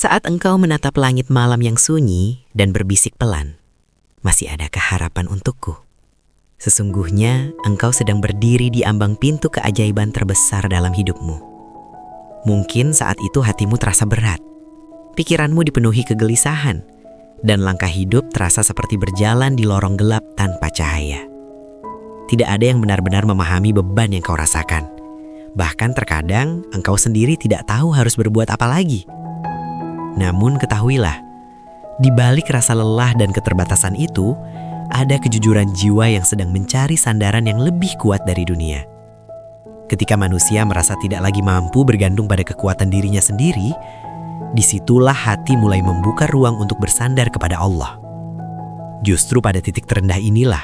Saat engkau menatap langit malam yang sunyi dan berbisik pelan, masih adakah harapan untukku? Sesungguhnya engkau sedang berdiri di ambang pintu keajaiban terbesar dalam hidupmu. Mungkin saat itu hatimu terasa berat, pikiranmu dipenuhi kegelisahan, dan langkah hidup terasa seperti berjalan di lorong gelap tanpa cahaya. Tidak ada yang benar-benar memahami beban yang kau rasakan. Bahkan terkadang engkau sendiri tidak tahu harus berbuat apa lagi. Namun ketahuilah, di balik rasa lelah dan keterbatasan itu, ada kejujuran jiwa yang sedang mencari sandaran yang lebih kuat dari dunia. Ketika manusia merasa tidak lagi mampu bergantung pada kekuatan dirinya sendiri, disitulah hati mulai membuka ruang untuk bersandar kepada Allah. Justru pada titik terendah inilah,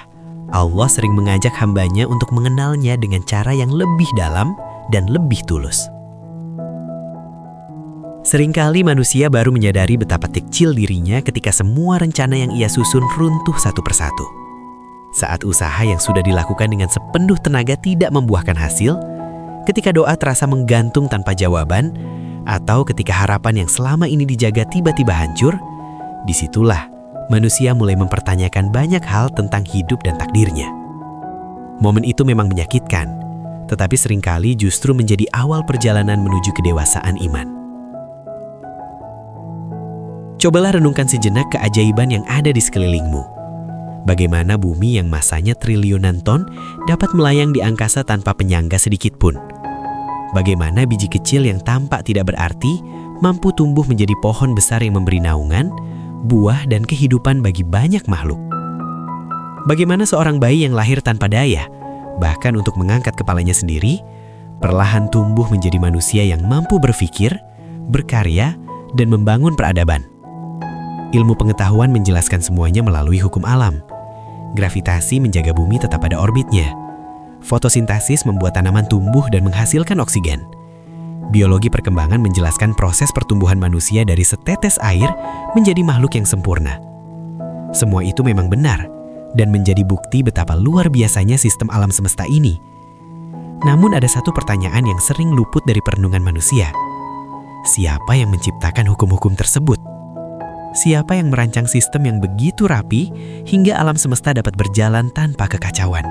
Allah sering mengajak hambanya untuk mengenalnya dengan cara yang lebih dalam dan lebih tulus. Seringkali manusia baru menyadari betapa kecil dirinya ketika semua rencana yang ia susun runtuh satu persatu. Saat usaha yang sudah dilakukan dengan sepenuh tenaga tidak membuahkan hasil, ketika doa terasa menggantung tanpa jawaban, atau ketika harapan yang selama ini dijaga tiba-tiba hancur, disitulah manusia mulai mempertanyakan banyak hal tentang hidup dan takdirnya. Momen itu memang menyakitkan, tetapi seringkali justru menjadi awal perjalanan menuju kedewasaan iman. Cobalah renungkan sejenak keajaiban yang ada di sekelilingmu. Bagaimana bumi yang masanya triliunan ton dapat melayang di angkasa tanpa penyangga sedikit pun. Bagaimana biji kecil yang tampak tidak berarti mampu tumbuh menjadi pohon besar yang memberi naungan, buah dan kehidupan bagi banyak makhluk. Bagaimana seorang bayi yang lahir tanpa daya, bahkan untuk mengangkat kepalanya sendiri, perlahan tumbuh menjadi manusia yang mampu berpikir, berkarya, dan membangun peradaban. Ilmu pengetahuan menjelaskan semuanya melalui hukum alam. Gravitasi menjaga bumi tetap pada orbitnya. Fotosintesis membuat tanaman tumbuh dan menghasilkan oksigen. Biologi perkembangan menjelaskan proses pertumbuhan manusia dari setetes air menjadi makhluk yang sempurna. Semua itu memang benar dan menjadi bukti betapa luar biasanya sistem alam semesta ini. Namun ada satu pertanyaan yang sering luput dari perenungan manusia. Siapa yang menciptakan hukum-hukum tersebut? Siapa yang merancang sistem yang begitu rapi hingga alam semesta dapat berjalan tanpa kekacauan?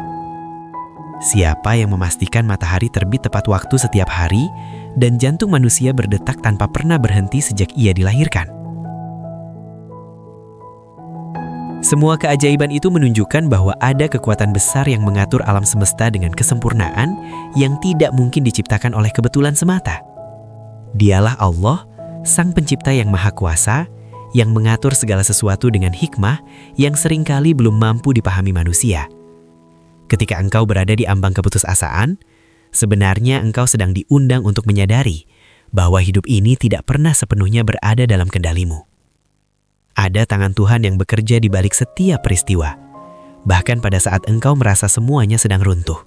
Siapa yang memastikan matahari terbit tepat waktu setiap hari dan jantung manusia berdetak tanpa pernah berhenti sejak ia dilahirkan? Semua keajaiban itu menunjukkan bahwa ada kekuatan besar yang mengatur alam semesta dengan kesempurnaan yang tidak mungkin diciptakan oleh kebetulan semata. Dialah Allah, Sang Pencipta yang Maha Kuasa, yang mengatur segala sesuatu dengan hikmah yang seringkali belum mampu dipahami manusia. Ketika engkau berada di ambang keputusasaan, sebenarnya engkau sedang diundang untuk menyadari bahwa hidup ini tidak pernah sepenuhnya berada dalam kendalimu. Ada tangan Tuhan yang bekerja di balik setiap peristiwa, bahkan pada saat engkau merasa semuanya sedang runtuh.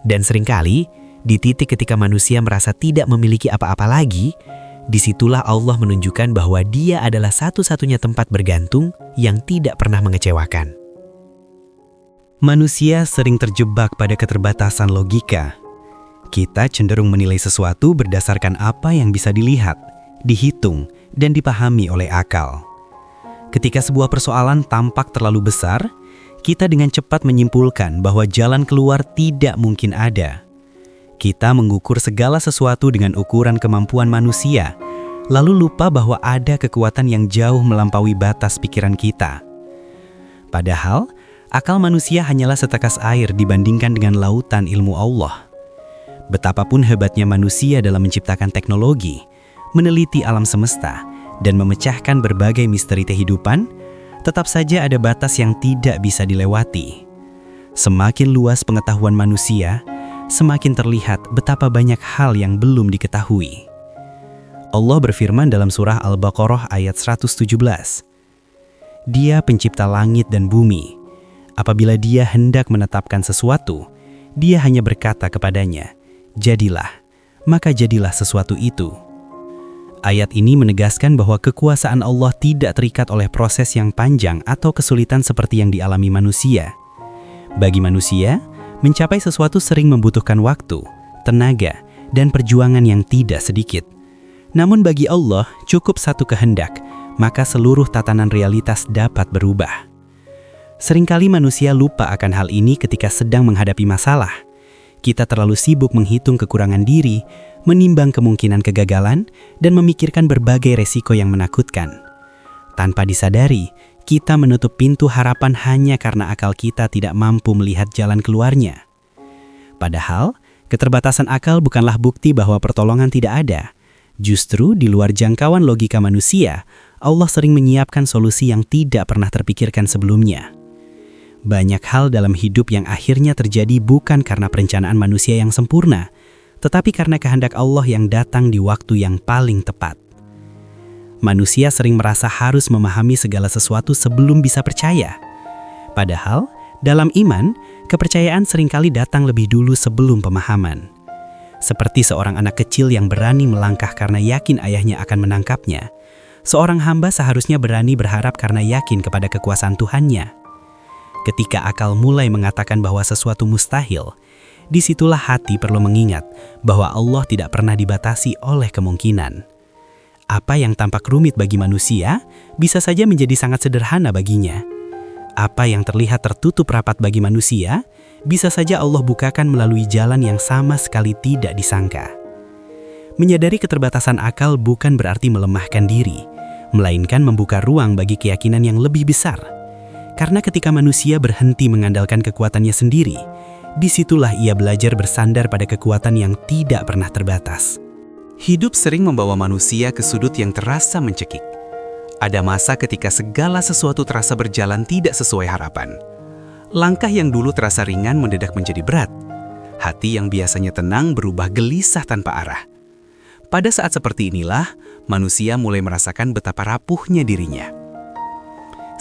Dan seringkali, di titik ketika manusia merasa tidak memiliki apa-apa lagi, disitulah Allah menunjukkan bahwa Dia adalah satu-satunya tempat bergantung yang tidak pernah mengecewakan. Manusia sering terjebak pada keterbatasan logika. Kita cenderung menilai sesuatu berdasarkan apa yang bisa dilihat, dihitung, dan dipahami oleh akal. Ketika sebuah persoalan tampak terlalu besar, kita dengan cepat menyimpulkan bahwa jalan keluar tidak mungkin ada. Kita mengukur segala sesuatu dengan ukuran kemampuan manusia, lalu lupa bahwa ada kekuatan yang jauh melampaui batas pikiran kita. Padahal, akal manusia hanyalah setetes air dibandingkan dengan lautan ilmu Allah. Betapapun hebatnya manusia dalam menciptakan teknologi, meneliti alam semesta, dan memecahkan berbagai misteri kehidupan, tetap saja ada batas yang tidak bisa dilewati. Semakin luas pengetahuan manusia, semakin terlihat betapa banyak hal yang belum diketahui. Allah berfirman dalam surah Al-Baqarah ayat 117. Dia pencipta langit dan bumi. Apabila Dia hendak menetapkan sesuatu, Dia hanya berkata kepadanya, "Jadilah," maka jadilah sesuatu itu. Ayat ini menegaskan bahwa kekuasaan Allah tidak terikat oleh proses yang panjang atau kesulitan seperti yang dialami manusia. Bagi manusia, mencapai sesuatu sering membutuhkan waktu, tenaga, dan perjuangan yang tidak sedikit. Namun bagi Allah, cukup satu kehendak, maka seluruh tatanan realitas dapat berubah. Seringkali manusia lupa akan hal ini ketika sedang menghadapi masalah. Kita terlalu sibuk menghitung kekurangan diri, menimbang kemungkinan kegagalan, dan memikirkan berbagai resiko yang menakutkan. Tanpa disadari, kita menutup pintu harapan hanya karena akal kita tidak mampu melihat jalan keluarnya. Padahal, keterbatasan akal bukanlah bukti bahwa pertolongan tidak ada. Justru di luar jangkauan logika manusia, Allah sering menyiapkan solusi yang tidak pernah terpikirkan sebelumnya. Banyak hal dalam hidup yang akhirnya terjadi bukan karena perencanaan manusia yang sempurna, tetapi karena kehendak Allah yang datang di waktu yang paling tepat. Manusia sering merasa harus memahami segala sesuatu sebelum bisa percaya. Padahal, dalam iman, kepercayaan seringkali datang lebih dulu sebelum pemahaman. Seperti seorang anak kecil yang berani melangkah karena yakin ayahnya akan menangkapnya, seorang hamba seharusnya berani berharap karena yakin kepada kekuasaan Tuhannya. Ketika akal mulai mengatakan bahwa sesuatu mustahil, disitulah hati perlu mengingat bahwa Allah tidak pernah dibatasi oleh kemungkinan. Apa yang tampak rumit bagi manusia, bisa saja menjadi sangat sederhana baginya. Apa yang terlihat tertutup rapat bagi manusia, bisa saja Allah bukakan melalui jalan yang sama sekali tidak disangka. Menyadari keterbatasan akal bukan berarti melemahkan diri, melainkan membuka ruang bagi keyakinan yang lebih besar. Karena ketika manusia berhenti mengandalkan kekuatannya sendiri, disitulah ia belajar bersandar pada kekuatan yang tidak pernah terbatas. Hidup sering membawa manusia ke sudut yang terasa mencekik. Ada masa ketika segala sesuatu terasa berjalan tidak sesuai harapan. Langkah yang dulu terasa ringan mendadak menjadi berat. Hati yang biasanya tenang berubah gelisah tanpa arah. Pada saat seperti inilah, manusia mulai merasakan betapa rapuhnya dirinya.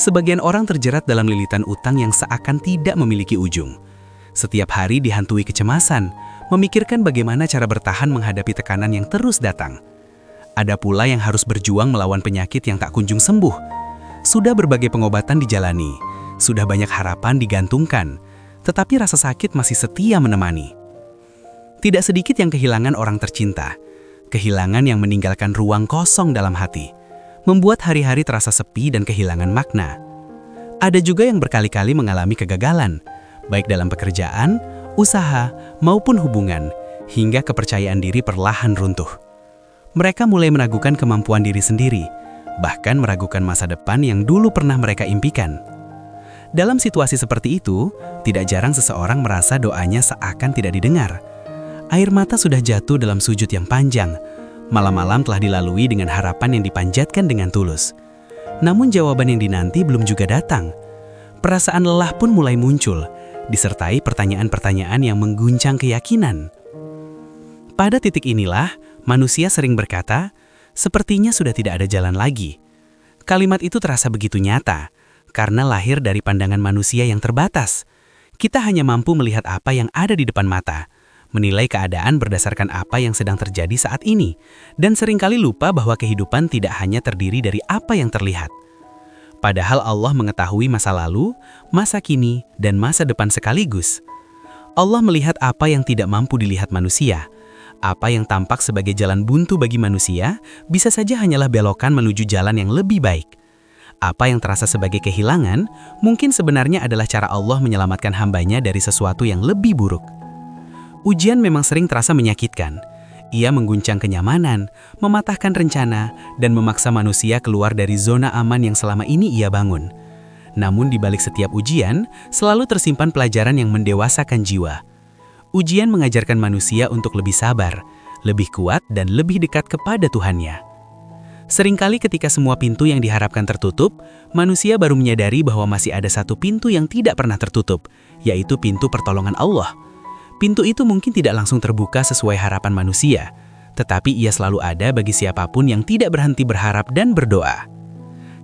Sebagian orang terjerat dalam lilitan utang yang seakan tidak memiliki ujung. Setiap hari dihantui kecemasan, memikirkan bagaimana cara bertahan menghadapi tekanan yang terus datang. Ada pula yang harus berjuang melawan penyakit yang tak kunjung sembuh. Sudah berbagai pengobatan dijalani, sudah banyak harapan digantungkan, tetapi rasa sakit masih setia menemani. Tidak sedikit yang kehilangan orang tercinta, kehilangan yang meninggalkan ruang kosong dalam hati, membuat hari-hari terasa sepi dan kehilangan makna. Ada juga yang berkali-kali mengalami kegagalan, baik dalam pekerjaan, usaha, maupun hubungan, hingga kepercayaan diri perlahan runtuh. Mereka mulai meragukan kemampuan diri sendiri, bahkan meragukan masa depan yang dulu pernah mereka impikan. Dalam situasi seperti itu, tidak jarang seseorang merasa doanya seakan tidak didengar. Air mata sudah jatuh dalam sujud yang panjang, malam-malam telah dilalui dengan harapan yang dipanjatkan dengan tulus. Namun jawaban yang dinanti belum juga datang. Perasaan lelah pun mulai muncul, disertai pertanyaan-pertanyaan yang mengguncang keyakinan. Pada titik inilah, manusia sering berkata, sepertinya sudah tidak ada jalan lagi. Kalimat itu terasa begitu nyata, karena lahir dari pandangan manusia yang terbatas. Kita hanya mampu melihat apa yang ada di depan mata, menilai keadaan berdasarkan apa yang sedang terjadi saat ini, dan seringkali lupa bahwa kehidupan tidak hanya terdiri dari apa yang terlihat. Padahal Allah mengetahui masa lalu, masa kini, dan masa depan sekaligus. Allah melihat apa yang tidak mampu dilihat manusia. Apa yang tampak sebagai jalan buntu bagi manusia, bisa saja hanyalah belokan menuju jalan yang lebih baik. Apa yang terasa sebagai kehilangan, mungkin sebenarnya adalah cara Allah menyelamatkan hambanya dari sesuatu yang lebih buruk. Ujian memang sering terasa menyakitkan. Ia mengguncang kenyamanan, mematahkan rencana, dan memaksa manusia keluar dari zona aman yang selama ini ia bangun. Namun di balik setiap ujian, selalu tersimpan pelajaran yang mendewasakan jiwa. Ujian mengajarkan manusia untuk lebih sabar, lebih kuat, dan lebih dekat kepada Tuhannya. Seringkali ketika semua pintu yang diharapkan tertutup, manusia baru menyadari bahwa masih ada satu pintu yang tidak pernah tertutup, yaitu pintu pertolongan Allah. Pintu itu mungkin tidak langsung terbuka sesuai harapan manusia, tetapi ia selalu ada bagi siapapun yang tidak berhenti berharap dan berdoa.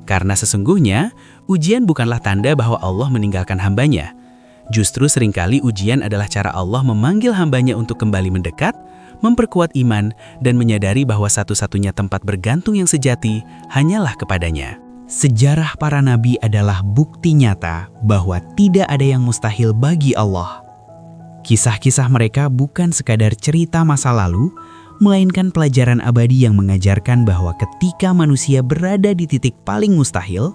Karena sesungguhnya, ujian bukanlah tanda bahwa Allah meninggalkan hambanya. Justru seringkali ujian adalah cara Allah memanggil hambanya untuk kembali mendekat, memperkuat iman, dan menyadari bahwa satu-satunya tempat bergantung yang sejati hanyalah kepadanya. Sejarah para nabi adalah bukti nyata bahwa tidak ada yang mustahil bagi Allah. Kisah-kisah mereka bukan sekadar cerita masa lalu, melainkan pelajaran abadi yang mengajarkan bahwa ketika manusia berada di titik paling mustahil,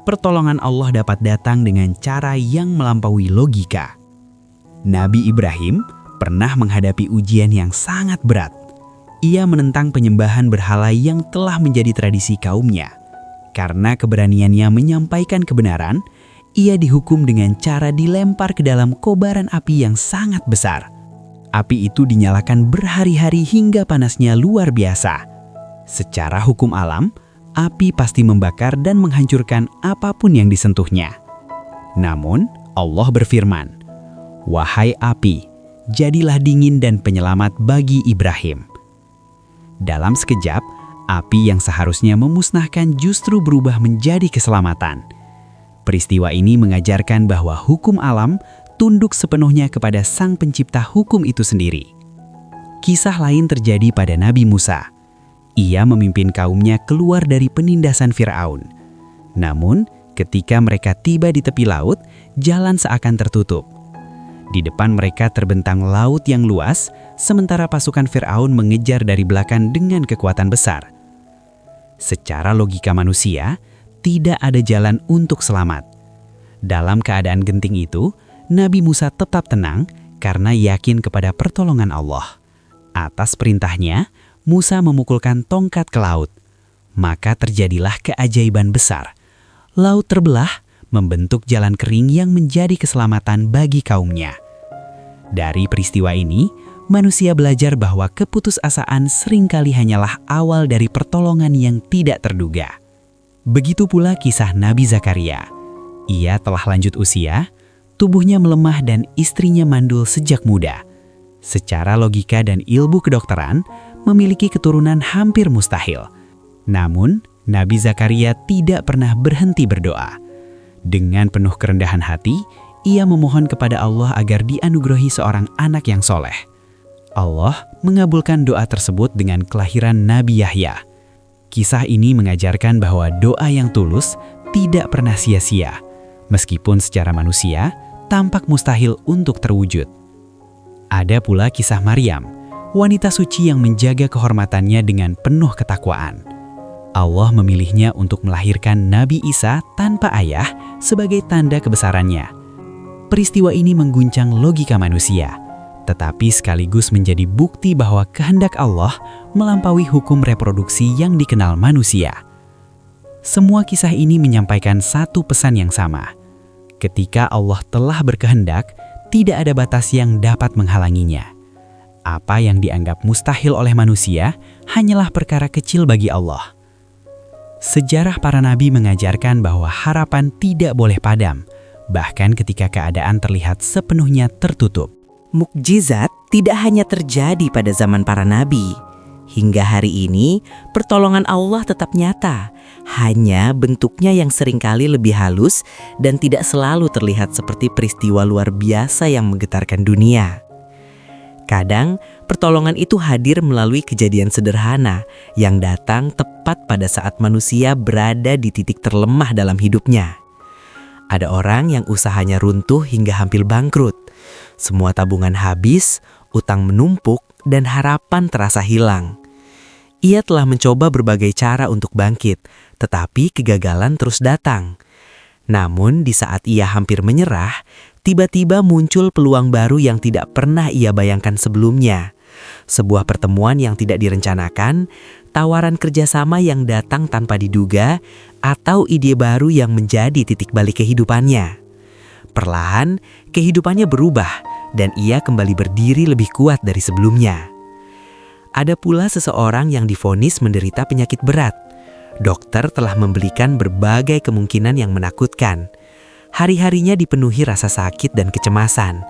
pertolongan Allah dapat datang dengan cara yang melampaui logika. Nabi Ibrahim pernah menghadapi ujian yang sangat berat. Ia menentang penyembahan berhala yang telah menjadi tradisi kaumnya. Karena keberaniannya menyampaikan kebenaran, ia dihukum dengan cara dilempar ke dalam kobaran api yang sangat besar. Api itu dinyalakan berhari-hari hingga panasnya luar biasa. Secara hukum alam, api pasti membakar dan menghancurkan apapun yang disentuhnya. Namun, Allah berfirman, "Wahai api, jadilah dingin dan penyelamat bagi Ibrahim." Dalam sekejap, api yang seharusnya memusnahkan justru berubah menjadi keselamatan. Peristiwa ini mengajarkan bahwa hukum alam tunduk sepenuhnya kepada Sang Pencipta hukum itu sendiri. Kisah lain terjadi pada Nabi Musa. Ia memimpin kaumnya keluar dari penindasan Firaun. Namun, ketika mereka tiba di tepi laut, jalan seakan tertutup. Di depan mereka terbentang laut yang luas, sementara pasukan Firaun mengejar dari belakang dengan kekuatan besar. Secara logika manusia, tidak ada jalan untuk selamat. Dalam keadaan genting itu, Nabi Musa tetap tenang karena yakin kepada pertolongan Allah. Atas perintahnya, Musa memukulkan tongkat ke laut. Maka terjadilah keajaiban besar. Laut terbelah, membentuk jalan kering yang menjadi keselamatan bagi kaumnya. Dari peristiwa ini, manusia belajar bahwa keputusasaan seringkali hanyalah awal dari pertolongan yang tidak terduga. Begitu pula kisah Nabi Zakaria. Ia telah lanjut usia, tubuhnya melemah dan istrinya mandul sejak muda. Secara logika dan ilmu kedokteran, memiliki keturunan hampir mustahil. Namun, Nabi Zakaria tidak pernah berhenti berdoa. Dengan penuh kerendahan hati, ia memohon kepada Allah agar dianugerahi seorang anak yang soleh. Allah mengabulkan doa tersebut dengan kelahiran Nabi Yahya. Kisah ini mengajarkan bahwa doa yang tulus tidak pernah sia-sia, meskipun secara manusia tampak mustahil untuk terwujud. Ada pula kisah Maryam, wanita suci yang menjaga kehormatannya dengan penuh ketakwaan. Allah memilihnya untuk melahirkan Nabi Isa tanpa ayah sebagai tanda kebesarannya. Peristiwa ini mengguncang logika manusia, tetapi sekaligus menjadi bukti bahwa kehendak Allah melampaui hukum reproduksi yang dikenal manusia. Semua kisah ini menyampaikan satu pesan yang sama. Ketika Allah telah berkehendak, tidak ada batas yang dapat menghalanginya. Apa yang dianggap mustahil oleh manusia hanyalah perkara kecil bagi Allah. Sejarah para nabi mengajarkan bahwa harapan tidak boleh padam, bahkan ketika keadaan terlihat sepenuhnya tertutup. Mukjizat tidak hanya terjadi pada zaman para nabi. Hingga hari ini, pertolongan Allah tetap nyata. Hanya bentuknya yang seringkali lebih halus dan tidak selalu terlihat seperti peristiwa luar biasa yang menggetarkan dunia. Kadang, pertolongan itu hadir melalui kejadian sederhana yang datang tepat pada saat manusia berada di titik terlemah dalam hidupnya. Ada orang yang usahanya runtuh hingga hampir bangkrut. Semua tabungan habis, utang menumpuk, dan harapan terasa hilang. Ia telah mencoba berbagai cara untuk bangkit, tetapi kegagalan terus datang. Namun di saat ia hampir menyerah, tiba-tiba muncul peluang baru yang tidak pernah ia bayangkan sebelumnya. Sebuah pertemuan yang tidak direncanakan, tawaran kerjasama yang datang tanpa diduga, atau ide baru yang menjadi titik balik kehidupannya. Perlahan, kehidupannya berubah dan ia kembali berdiri lebih kuat dari sebelumnya. Ada pula seseorang yang divonis menderita penyakit berat. Dokter telah membelikan berbagai kemungkinan yang menakutkan. Hari-harinya dipenuhi rasa sakit dan kecemasan.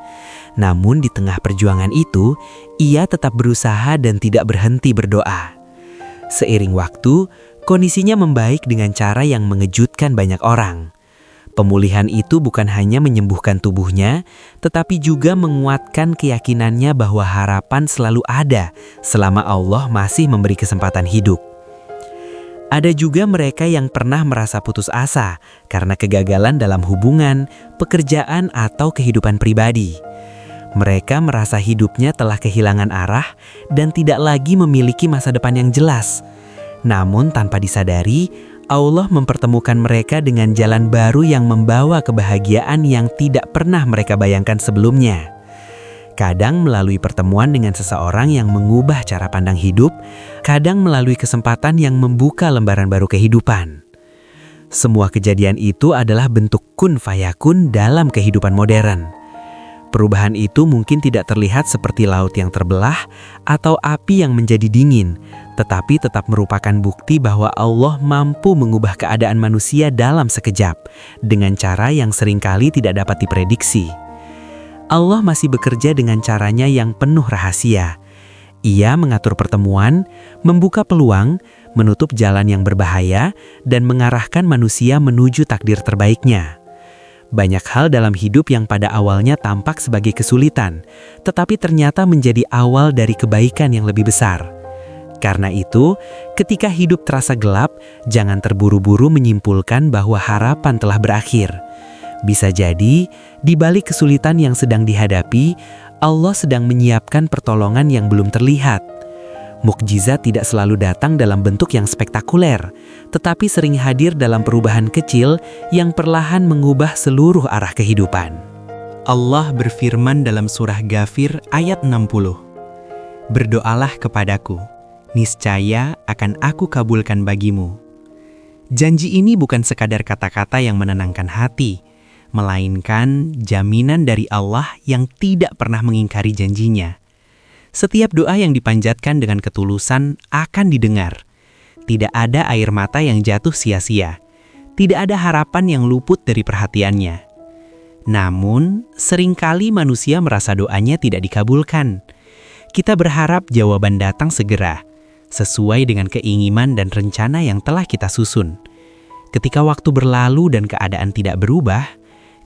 Namun di tengah perjuangan itu, ia tetap berusaha dan tidak berhenti berdoa. Seiring waktu, kondisinya membaik dengan cara yang mengejutkan banyak orang. Pemulihan itu bukan hanya menyembuhkan tubuhnya, tetapi juga menguatkan keyakinannya bahwa harapan selalu ada selama Allah masih memberi kesempatan hidup. Ada juga mereka yang pernah merasa putus asa karena kegagalan dalam hubungan, pekerjaan, atau kehidupan pribadi. Mereka merasa hidupnya telah kehilangan arah dan tidak lagi memiliki masa depan yang jelas. Namun tanpa disadari, Allah mempertemukan mereka dengan jalan baru yang membawa kebahagiaan yang tidak pernah mereka bayangkan sebelumnya. Kadang melalui pertemuan dengan seseorang yang mengubah cara pandang hidup, kadang melalui kesempatan yang membuka lembaran baru kehidupan. Semua kejadian itu adalah bentuk kun fayakun dalam kehidupan modern. Perubahan itu mungkin tidak terlihat seperti laut yang terbelah atau api yang menjadi dingin, tetapi tetap merupakan bukti bahwa Allah mampu mengubah keadaan manusia dalam sekejap, dengan cara yang seringkali tidak dapat diprediksi. Allah masih bekerja dengan caranya yang penuh rahasia. Ia mengatur pertemuan, membuka peluang, menutup jalan yang berbahaya, dan mengarahkan manusia menuju takdir terbaiknya. Banyak hal dalam hidup yang pada awalnya tampak sebagai kesulitan, tetapi ternyata menjadi awal dari kebaikan yang lebih besar. Karena itu, ketika hidup terasa gelap, jangan terburu-buru menyimpulkan bahwa harapan telah berakhir. Bisa jadi, di balik kesulitan yang sedang dihadapi, Allah sedang menyiapkan pertolongan yang belum terlihat. Mukjizat tidak selalu datang dalam bentuk yang spektakuler, tetapi sering hadir dalam perubahan kecil yang perlahan mengubah seluruh arah kehidupan. Allah berfirman dalam surah Ghafir ayat 60. Berdoalah kepadaku, niscaya akan aku kabulkan bagimu. Janji ini bukan sekadar kata-kata yang menenangkan hati, melainkan jaminan dari Allah yang tidak pernah mengingkari janjinya. Setiap doa yang dipanjatkan dengan ketulusan akan didengar. Tidak ada air mata yang jatuh sia-sia. Tidak ada harapan yang luput dari perhatiannya. Namun, seringkali manusia merasa doanya tidak dikabulkan. Kita berharap jawaban datang segera, sesuai dengan keinginan dan rencana yang telah kita susun. Ketika waktu berlalu dan keadaan tidak berubah,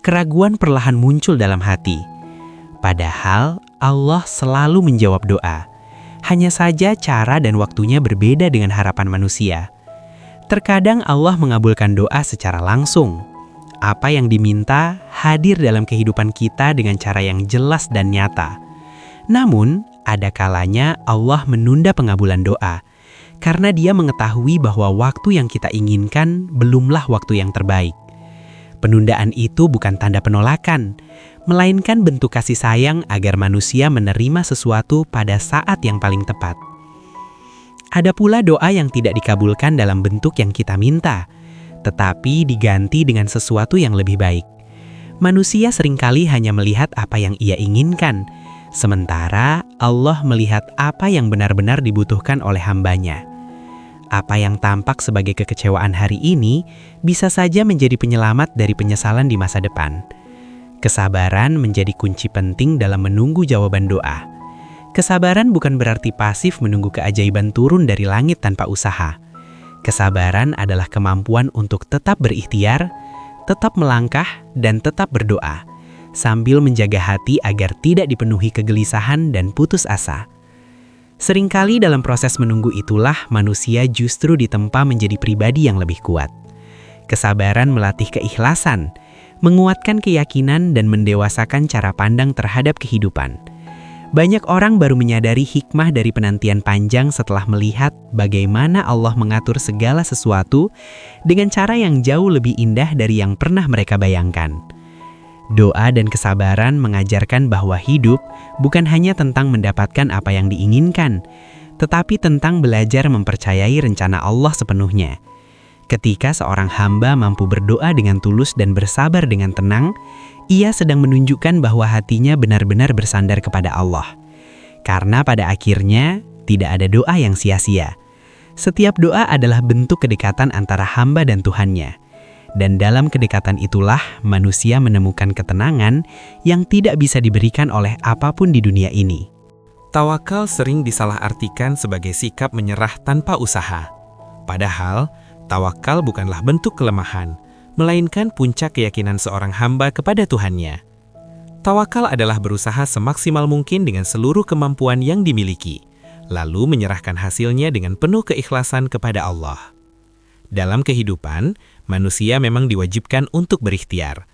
keraguan perlahan muncul dalam hati. Padahal Allah selalu menjawab doa. Hanya saja cara dan waktunya berbeda dengan harapan manusia. Terkadang Allah mengabulkan doa secara langsung. Apa yang diminta hadir dalam kehidupan kita dengan cara yang jelas dan nyata. Namun, ada kalanya Allah menunda pengabulan doa, karena Dia mengetahui bahwa waktu yang kita inginkan belumlah waktu yang terbaik. Penundaan itu bukan tanda penolakan, melainkan bentuk kasih sayang agar manusia menerima sesuatu pada saat yang paling tepat. Ada pula doa yang tidak dikabulkan dalam bentuk yang kita minta, tetapi diganti dengan sesuatu yang lebih baik. Manusia seringkali hanya melihat apa yang ia inginkan, sementara Allah melihat apa yang benar-benar dibutuhkan oleh hambanya. Apa yang tampak sebagai kekecewaan hari ini bisa saja menjadi penyelamat dari penyesalan di masa depan. Kesabaran menjadi kunci penting dalam menunggu jawaban doa. Kesabaran bukan berarti pasif menunggu keajaiban turun dari langit tanpa usaha. Kesabaran adalah kemampuan untuk tetap berikhtiar, tetap melangkah, dan tetap berdoa, sambil menjaga hati agar tidak dipenuhi kegelisahan dan putus asa. Seringkali dalam proses menunggu itulah manusia justru ditempa menjadi pribadi yang lebih kuat. Kesabaran melatih keikhlasan, menguatkan keyakinan dan mendewasakan cara pandang terhadap kehidupan. Banyak orang baru menyadari hikmah dari penantian panjang setelah melihat bagaimana Allah mengatur segala sesuatu dengan cara yang jauh lebih indah dari yang pernah mereka bayangkan. Doa dan kesabaran mengajarkan bahwa hidup bukan hanya tentang mendapatkan apa yang diinginkan, tetapi tentang belajar mempercayai rencana Allah sepenuhnya. Ketika seorang hamba mampu berdoa dengan tulus dan bersabar dengan tenang, ia sedang menunjukkan bahwa hatinya benar-benar bersandar kepada Allah. Karena pada akhirnya, tidak ada doa yang sia-sia. Setiap doa adalah bentuk kedekatan antara hamba dan Tuhannya. Dan dalam kedekatan itulah manusia menemukan ketenangan yang tidak bisa diberikan oleh apapun di dunia ini. Tawakal sering disalahartikan sebagai sikap menyerah tanpa usaha. Padahal, tawakal bukanlah bentuk kelemahan, melainkan puncak keyakinan seorang hamba kepada Tuhannya. Tawakal adalah berusaha semaksimal mungkin dengan seluruh kemampuan yang dimiliki, lalu menyerahkan hasilnya dengan penuh keikhlasan kepada Allah. Dalam kehidupan, manusia memang diwajibkan untuk berikhtiar.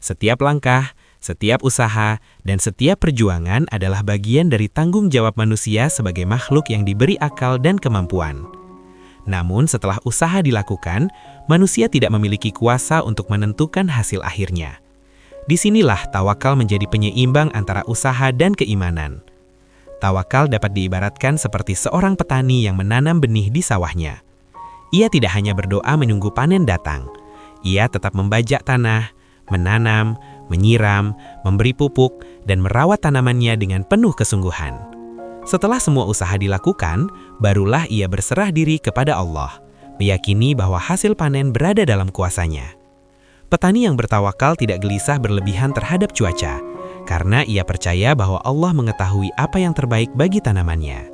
Setiap langkah, Setiap usaha dan setiap perjuangan adalah bagian dari tanggung jawab manusia sebagai makhluk yang diberi akal dan kemampuan. Namun setelah usaha dilakukan, manusia tidak memiliki kuasa untuk menentukan hasil akhirnya. Disinilah tawakal menjadi penyeimbang antara usaha dan keimanan. Tawakal dapat diibaratkan seperti seorang petani yang menanam benih di sawahnya. Ia tidak hanya berdoa menunggu panen datang. Ia tetap membajak tanah, menanam, menyiram, memberi pupuk, dan merawat tanamannya dengan penuh kesungguhan. Setelah semua usaha dilakukan, barulah ia berserah diri kepada Allah, meyakini bahwa hasil panen berada dalam kuasanya. Petani yang bertawakal tidak gelisah berlebihan terhadap cuaca, karena ia percaya bahwa Allah mengetahui apa yang terbaik bagi tanamannya.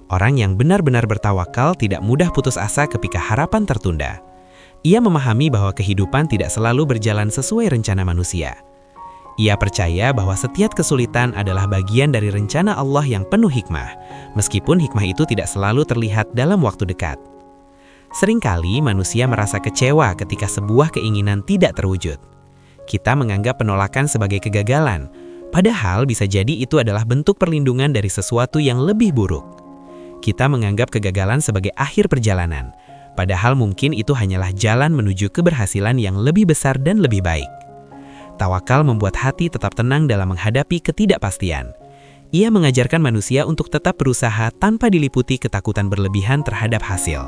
Orang yang benar-benar bertawakal tidak mudah putus asa ketika harapan tertunda. Ia memahami bahwa kehidupan tidak selalu berjalan sesuai rencana manusia. Ia percaya bahwa setiap kesulitan adalah bagian dari rencana Allah yang penuh hikmah, meskipun hikmah itu tidak selalu terlihat dalam waktu dekat. Seringkali manusia merasa kecewa ketika sebuah keinginan tidak terwujud. Kita menganggap penolakan sebagai kegagalan, padahal bisa jadi itu adalah bentuk perlindungan dari sesuatu yang lebih buruk. Kita menganggap kegagalan sebagai akhir perjalanan, padahal mungkin itu hanyalah jalan menuju keberhasilan yang lebih besar dan lebih baik. Tawakal membuat hati tetap tenang dalam menghadapi ketidakpastian. Ia mengajarkan manusia untuk tetap berusaha tanpa diliputi ketakutan berlebihan terhadap hasil.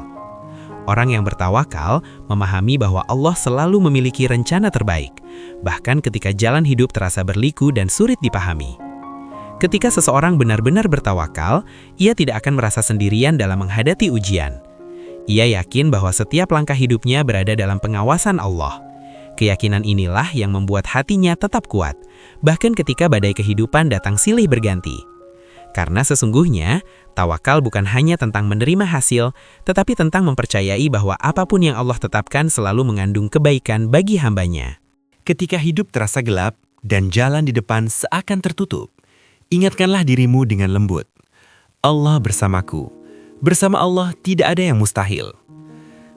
Orang yang bertawakal memahami bahwa Allah selalu memiliki rencana terbaik, bahkan ketika jalan hidup terasa berliku dan sulit dipahami. Ketika seseorang benar-benar bertawakal, ia tidak akan merasa sendirian dalam menghadapi ujian. Ia yakin bahwa setiap langkah hidupnya berada dalam pengawasan Allah. Keyakinan inilah yang membuat hatinya tetap kuat, bahkan ketika badai kehidupan datang silih berganti. Karena sesungguhnya, tawakal bukan hanya tentang menerima hasil, tetapi tentang mempercayai bahwa apapun yang Allah tetapkan selalu mengandung kebaikan bagi hambanya. Ketika hidup terasa gelap dan jalan di depan seakan tertutup, ingatkanlah dirimu dengan lembut. Allah bersamaku. Bersama Allah tidak ada yang mustahil.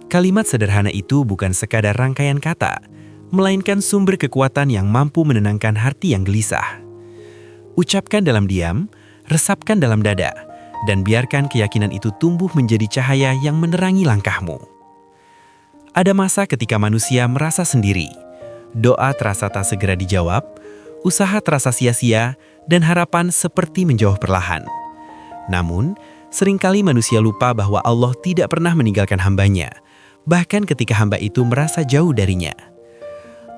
Kalimat sederhana itu bukan sekadar rangkaian kata, melainkan sumber kekuatan yang mampu menenangkan hati yang gelisah. Ucapkan dalam diam, resapkan dalam dada, dan biarkan keyakinan itu tumbuh menjadi cahaya yang menerangi langkahmu. Ada masa ketika manusia merasa sendiri. Doa terasa tak segera dijawab, usaha terasa sia-sia, dan harapan seperti menjauh perlahan. Namun, seringkali manusia lupa bahwa Allah tidak pernah meninggalkan hambanya, bahkan ketika hamba itu merasa jauh darinya.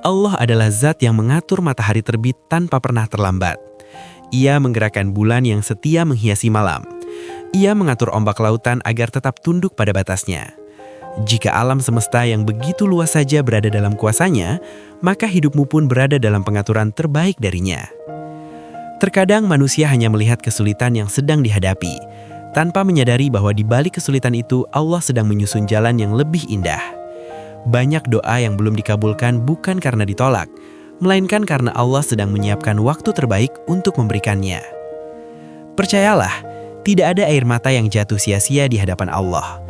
Allah adalah zat yang mengatur matahari terbit tanpa pernah terlambat. Ia menggerakkan bulan yang setia menghiasi malam. Ia mengatur ombak lautan agar tetap tunduk pada batasnya. Jika alam semesta yang begitu luas saja berada dalam kuasanya, maka hidupmu pun berada dalam pengaturan terbaik darinya. Terkadang manusia hanya melihat kesulitan yang sedang dihadapi, tanpa menyadari bahwa di balik kesulitan itu Allah sedang menyusun jalan yang lebih indah. Banyak doa yang belum dikabulkan bukan karena ditolak, melainkan karena Allah sedang menyiapkan waktu terbaik untuk memberikannya. Percayalah, tidak ada air mata yang jatuh sia-sia di hadapan Allah.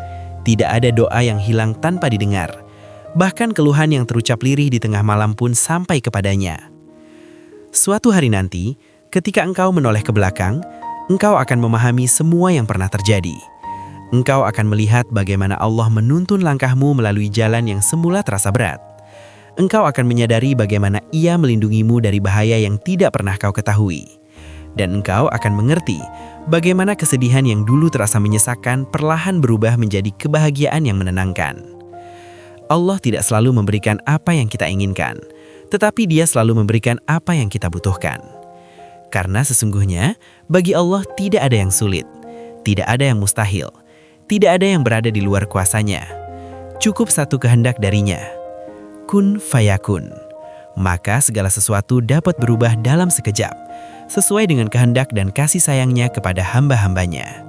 Tidak ada doa yang hilang tanpa didengar. Bahkan keluhan yang terucap lirih di tengah malam pun sampai kepadanya. Suatu hari nanti, ketika engkau menoleh ke belakang, engkau akan memahami semua yang pernah terjadi. Engkau akan melihat bagaimana Allah menuntun langkahmu melalui jalan yang semula terasa berat. Engkau akan menyadari bagaimana Ia melindungimu dari bahaya yang tidak pernah kau ketahui. Dan engkau akan mengerti bagaimana kesedihan yang dulu terasa menyesakkan perlahan berubah menjadi kebahagiaan yang menenangkan. Allah tidak selalu memberikan apa yang kita inginkan, tetapi Dia selalu memberikan apa yang kita butuhkan. Karena sesungguhnya, bagi Allah tidak ada yang sulit, tidak ada yang mustahil, tidak ada yang berada di luar kuasanya. Cukup satu kehendak darinya. Kun fayakun. Maka segala sesuatu dapat berubah dalam sekejap, sesuai dengan kehendak dan kasih sayangnya kepada hamba-hambanya.